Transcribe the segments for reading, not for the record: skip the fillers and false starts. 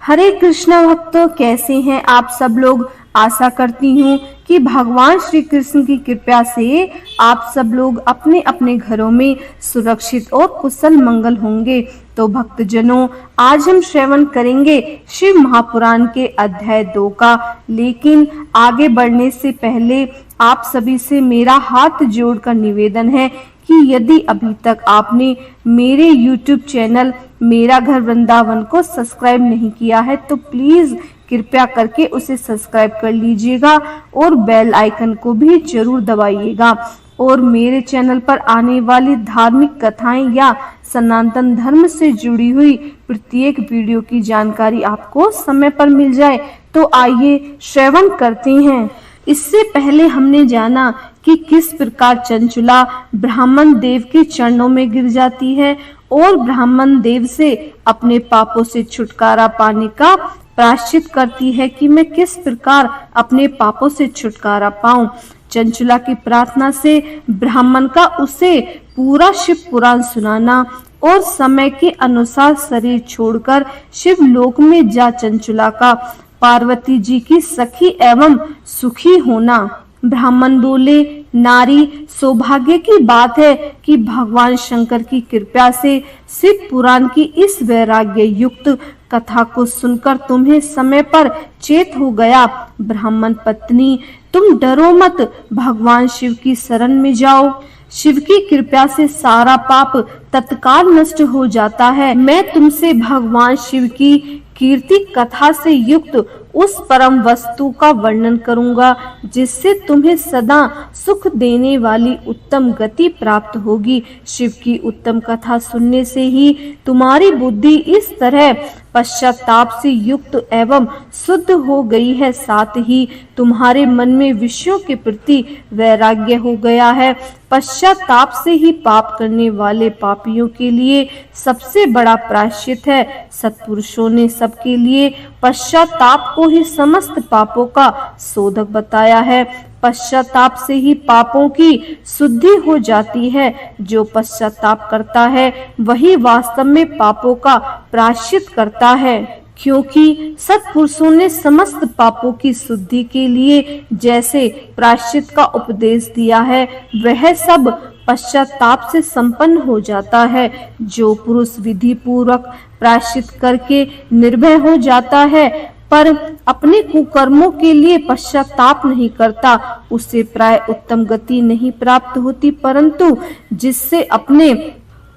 हरे कृष्णा भक्तों, कैसे हैं आप सब लोग। आशा करती हूँ कि भगवान श्री कृष्ण की कृपा से आप सब लोग अपने अपने घरों में सुरक्षित और कुशल मंगल होंगे। तो भक्तजनों, आज हम श्रवण करेंगे शिव महापुराण के अध्याय 2 का। लेकिन आगे बढ़ने से पहले आप सभी से मेरा हाथ जोड़कर निवेदन है कि यदि अभी तक आपने मेरे YouTube चैनल मेरा घर वृंदावन को सब्सक्राइब नहीं किया है तो प्लीज कृपया करके उसे सब्सक्राइब कर लीजिएगा और बेल आइकन को भी जरूर दबाइएगा। और मेरे चैनल पर आने वाली धार्मिक कथाएं या सनातन धर्म से जुड़ी हुई प्रत्येक वीडियो की जानकारी आपको समय पर मिल जाए। तो आइए श्रवण करते हैं। इससे पहले हमने जाना कि किस प्रकार चंचुला ब्राह्मण देव के चरणों में गिर जाती है और ब्राह्मण देव से अपने पापों से छुटकारा पाने का प्रायश्चित करती है कि मैं किस प्रकार अपने पापों से छुटकारा पाऊं। चंचुला की प्रार्थना से ब्राह्मण का उसे पूरा शिव पुराण सुनाना और समय के अनुसार शरीर छोड़कर शिव लोक में जा चंचुला का पार्वती जी की सखी एवं सुखी होना। ब्राह्मण बोले, नारी, सौभाग्य की बात है कि भगवान शंकर की कृपा से शिव पुराण की इस वैराग्य युक्त कथा को सुनकर तुम्हें समय पर चेत हो गया। ब्राह्मण पत्नी, तुम डरो मत, भगवान शिव की शरण में जाओ। शिव की कृपा से सारा पाप तत्काल नष्ट हो जाता है। मैं तुमसे भगवान शिव की कीर्ति कथा से युक्त उस परम वस्तु का वर्णन करूंगा जिससे तुम्हें सदा सुख देने वाली उत्तम गति प्राप्त होगी। शिव की उत्तम कथा सुनने से ही तुम्हारी बुद्धि इस तरह पश्चाताप से युक्त एवं शुद्ध हो गई है, साथ ही तुम्हारे मन में विषयों के प्रति वैराग्य हो गया है। पश्चाताप से ही पाप करने वाले पापियों के लिए सबसे बड़ा प्रायश्चित है। सत्पुरुषों ने सबके लिए पश्चाताप को ही समस्त पापों का शोधक बताया है। पश्चाताप से ही पापों की शुद्धि हो जाती है। जो पश्चाताप करता है वही वास्तव में पापों का प्रायश्चित करता है, क्योंकि सत्पुरुषों ने समस्त पापों की शुद्धि के लिए जैसे प्रायश्चित का उपदेश दिया है वह सब पश्चाताप से संपन्न हो जाता है। जो पुरुष विधि पूर्वक प्रायश्चित करके निर्भय हो जाता है पर अपने कुकर्मों के लिए पश्चाताप नहीं करता, उसे प्राय उत्तम गति नहीं प्राप्त होती, परंतु जिससे अपने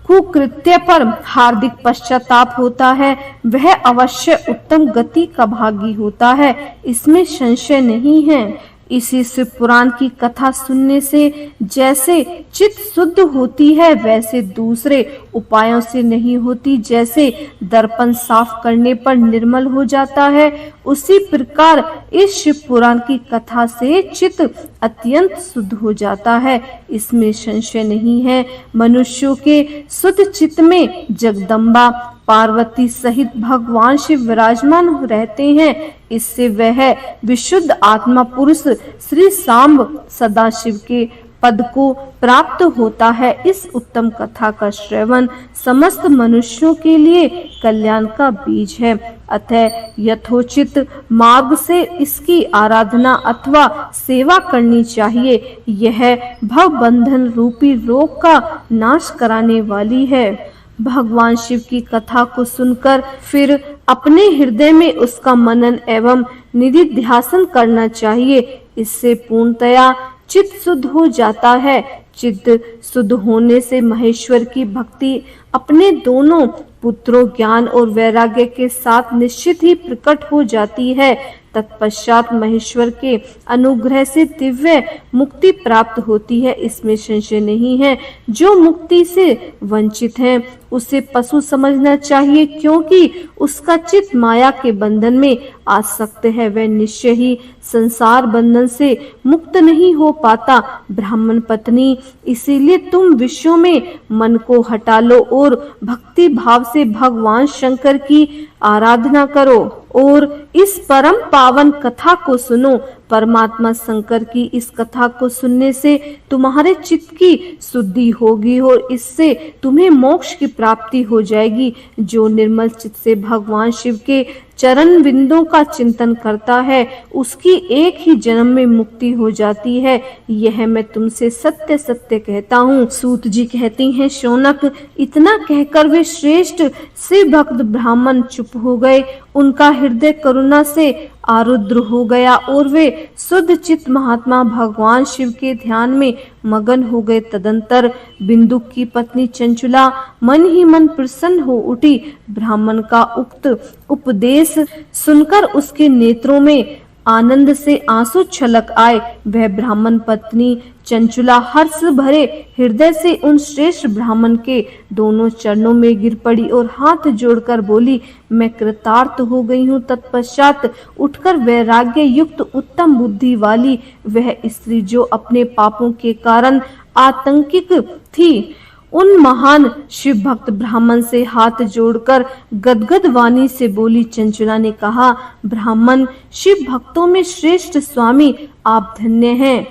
कुकृत्य पर हार्दिक पश्चाताप होता है वह अवश्य उत्तम गति का भागी होता है, इसमें संशय नहीं है। इसी शिव पुराण की कथा सुनने से जैसे चित्त शुद्ध होती है वैसे दूसरे उपायों से नहीं होती। जैसे दर्पण साफ करने पर निर्मल हो जाता है, उसी प्रकार इस शिव पुराण की कथा से चित्त अत्यंत शुद्ध हो जाता है, इसमें संशय नहीं है। मनुष्यों के शुद्ध चित्त में जगदम्बा पार्वती सहित भगवान शिव विराजमान रहते हैं, इससे वह विशुद्ध आत्मा पुरुष श्री सांब सदाशिव के पद को प्राप्त होता है। इस उत्तम कथा का श्रवण समस्त मनुष्यों के लिए कल्याण का बीज है, अतः यथोचित मार्ग से इसकी आराधना अथवा सेवा करनी चाहिए। यह भव बंधन रूपी रोग का नाश कराने वाली है। भगवान शिव की कथा को सुनकर फिर अपने हृदय में उसका मनन एवं निधिध्यासन करना चाहिए, इससे पूर्णतया चित्त शुद्ध हो जाता है। चित्त शुद्ध होने से महेश्वर की भक्ति अपने दोनों पुत्रों ज्ञान और वैराग्य के साथ निश्चित ही प्रकट हो जाती है। तत्पश्चात महेश्वर के अनुग्रह से दिव्य मुक्ति प्राप्त होती है, इसमें संशय नहीं है। जो मुक्ति से वंचित है उसे पशु समझना चाहिए, क्योंकि उसका चित्त माया के बंधन में आसक्त है, वह निश्चय ही संसार बंधन से मुक्त नहीं हो पाता। ब्राह्मण पत्नी, इसीलिए तुम विषयों में मन को हटा लो और भक्ति भाव से भगवान शंकर की आराधना करो और इस परम पावन कथा को सुनो। परमात्मा शंकर की इस कथा को सुनने से तुम्हारे चित्त की शुद्धि होगी और इससे तुम्हें मोक्ष की प्राप्ति हो जाएगी। जो निर्मल चित्त से भगवान शिव के चरण बिंदों का चिंतन करता है उसकी एक ही जन्म में मुक्ति हो जाती है। यह मैं तुमसे सत्य सत्य कहता हूँ। सूत जी कहती हैं, शौनक, इतना कहकर वे श्रेष्ठ शिव भक्त ब्राह्मण चुप हो गए। उनका हृदय करुणा से आरुद्र हो गया और वे शुद्ध चित्त महात्मा भगवान शिव के ध्यान में मगन हो गए। तदंतर बिंदु की पत्नी चंचुला मन ही मन प्रसन्न हो उठी। ब्राह्मण का उक्त उपदेश सुनकर उसके नेत्रों में आनंद से आंसू छलक आए। वह ब्राह्मण पत्नी चंचुला हर्ष भरे हृदय से उन श्रेष्ठ ब्राह्मण के दोनों चरणों में गिर पड़ी और हाथ जोड़कर बोली, मैं कृतार्थ हो गई हूँ। तत्पश्चात उठकर वैराग्य युक्त उत्तम बुद्धि वाली वह स्त्री जो अपने पापों के कारण आतंकित थी, उन महान शिव भक्त ब्राह्मण से हाथ जोड़कर गदगद वाणी से बोली। चंचुला ने कहा, ब्राह्मण, शिव भक्तों में श्रेष्ठ स्वामी आप धन्य हैं,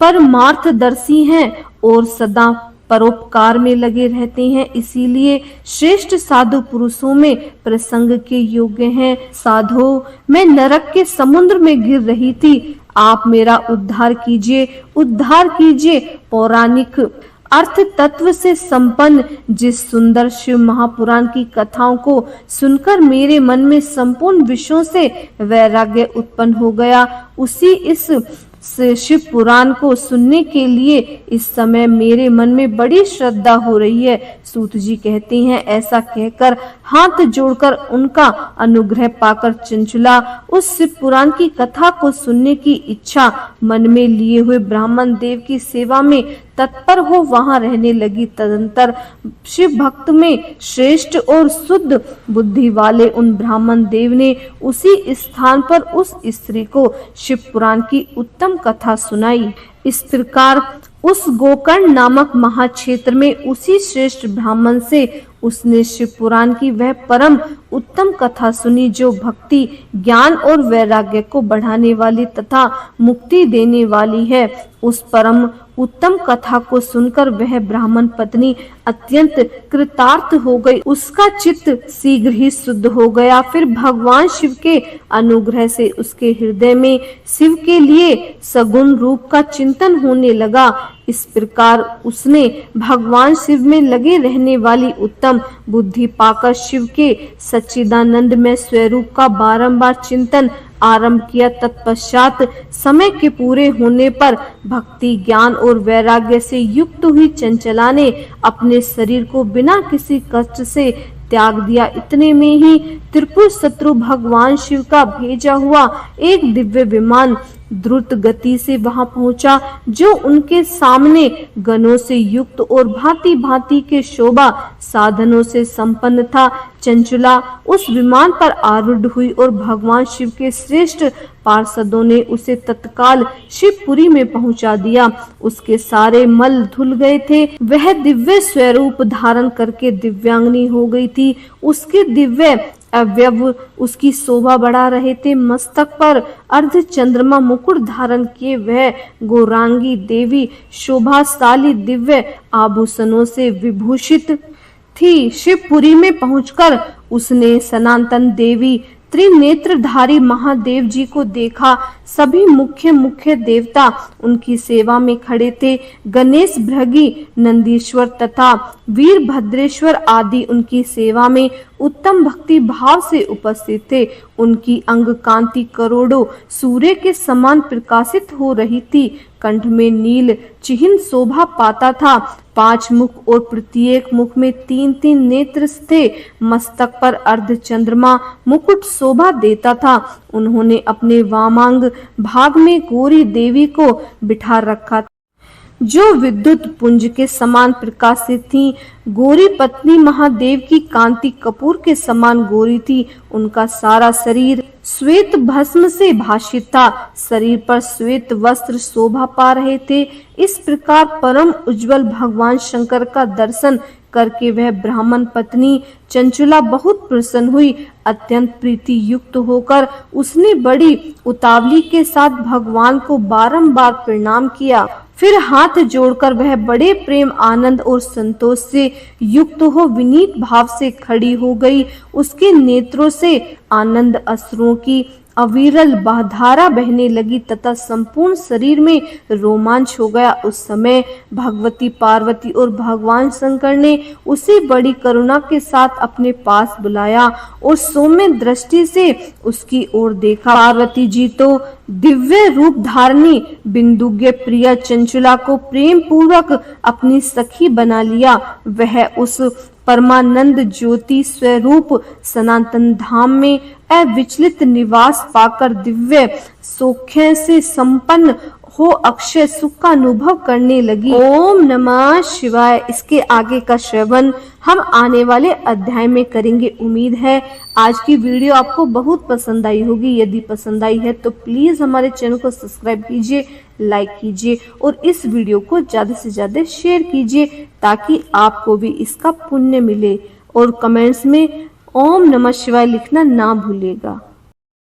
परमार्थदर्शी हैं और सदा परोपकार में लगे रहते हैं, इसीलिए श्रेष्ठ साधु पुरुषों में प्रसंग के योग्य हैं। साधो, मैं नरक के समुद्र में गिर रही थी, आप मेरा उद्धार कीजिए, उद्धार कीजिए। पौराणिक अर्थ तत्व से संपन्न जिस सुंदर शिव महापुराण की कथाओं को सुनकर मेरे मन में संपूर्ण विषयों से वैराग्य उत्पन्न हो गया, उसी इस शिव पुराण को सुनने के लिए इस समय मेरे मन में बड़ी श्रद्धा हो रही है। सूत जी कहती हैं, ऐसा कहकर हाथ जोड़कर उनका अनुग्रह पाकर चंचुला उस शिव पुराण की कथा को सुनने की इच्छा मन में लिए हुए ब्राह्मण देव की सेवा में तत्पर हो वहां रहने लगी। तदंतर शिव भक्त में श्रेष्ठ और शुद्ध बुद्धि वाले उन ब्राह्मण देव ने उसी स्थान पर उस स्त्री को शिव पुराण की उत्तम कथा सुनाई। इस प्रकार उस गोकर्ण नामक महाक्षेत्र में उसी श्रेष्ठ ब्राह्मण से उसने शिव पुराण की वह परम उत्तम कथा सुनी जो भक्ति, ज्ञान और वैराग्य को बढ़ाने वाली तथा मुक्ति देने वाली है। उस परम उत्तम कथा को सुनकर वह ब्राह्मण पत्नी अत्यंत कृतार्थ हो गई। उसका चित्त शीघ्र ही शुद्ध हो गया। फिर भगवान शिव के अनुग्रह से उसके हृदय में शिव के लिए सगुण रूप का चिंतन होने लगा। इस प्रकार उसने भगवान शिव में लगे रहने वाली उत्तम बुद्धि पाकर शिव के सच्चिदानंद में स्वरूप का बारंबार चिंतन आरंभ किया। तत्पश्चात समय के पूरे होने पर भक्ति, ज्ञान और वैराग्य से युक्त हुई चंचला ने अपने शरीर को बिना किसी कष्ट से त्याग दिया। इतने में ही त्रिपुर शत्रु भगवान शिव का भेजा हुआ एक दिव्य विमान द्रुत गति से वहां पहुंचा, जो उनके सामने गणों से युक्त और भांति भांति के शोभा साधनों से संपन्न था। चंचुला उस विमान पर आरूढ़ हुई और भगवान शिव के श्रेष्ठ पार्षदों ने उसे तत्काल शिवपुरी में पहुंचा दिया। उसके सारे मल धुल गए थे। वह दिव्य स्वरूप धारण करके दिव्यांगनी हो गई थी। उसके दिव्य अवयव उसकी शोभा बढ़ा रहे थे। मस्तक पर अर्ध चंद्रमा मुकुट धारण किए वह गौरांगी देवी शोभाशाली दिव्य आभूषणों से विभूषित थी। शिवपुरी में पहुंचकर उसने सनातन देवी त्रिनेत्रधारी महादेव जी को देखा। सभी मुख्य देवता उनकी सेवा में खड़े थे। गणेश, भृगी, नंदीश्वर तथा वीरभद्रेश्वर आदि उनकी सेवा में उत्तम भक्ति भाव से उपस्थित थे। उनकी अंग कांति करोड़ों सूर्य के समान प्रकाशित हो रही थी। कंठ में नील चिन्ह शोभा पाता था। 5 मुख और प्रत्येक मुख में 3-3 नेत्र थे। मस्तक पर अर्ध चंद्रमा मुकुट शोभा देता था। उन्होंने अपने वामांग भाग में गौरी देवी को बिठा रखा था। जो विद्युत पुंज के समान प्रकाशित थीं। गोरी पत्नी महादेव की कांति कपूर के समान गोरी थी। उनका सारा शरीर श्वेत भस्म से भासित था। शरीर पर श्वेत वस्त्र शोभा पा रहे थे। इस प्रकार परम उज्जवल भगवान शंकर का दर्शन करके वह ब्राह्मण पत्नी चंचुला बहुत प्रसन्न हुई। अत्यंत प्रीति युक्त होकर उसने बड़ी उतावली के साथ भगवान को बारंबार प्रणाम किया। फिर हाथ जोड़कर वह बड़े प्रेम, आनंद और संतोष से युक्त हो विनीत भाव से खड़ी हो गई। उसके नेत्रों से आनंद अश्रुओं की अविरल धारा बहने लगी तथा संपूर्ण शरीर में रोमांच हो गया। उस समय भगवती पार्वती और भगवान शंकर ने उसे बड़ी करुणा के साथ अपने पास बुलाया और सौम्य दृष्टि से उसकी ओर देखा। पार्वती जी तो दिव्य रूप धारणी बिंदुज्ञ प्रिया चंचुला को प्रेम पूर्वक अपनी सखी बना लिया। वह उस परमानंद ज्योति स्वरूप सनातन धाम में अविचलित निवास पाकर दिव्य सौख्य से संपन्न हो अक्षय सुख का अनुभव करने लगी। ओम नमः शिवाय। इसके आगे का श्रवण हम आने वाले अध्याय में करेंगे। उम्मीद है आज की वीडियो आपको बहुत पसंद आई होगी। यदि पसंद आई है तो प्लीज हमारे चैनल को सब्सक्राइब कीजिए, लाइक कीजिए और इस वीडियो को ज्यादा से ज्यादा शेयर कीजिए ताकि आपको भी इसका पुण्य मिले। और कमेंट्स में ओम नमः शिवाय लिखना ना भूलिएगा।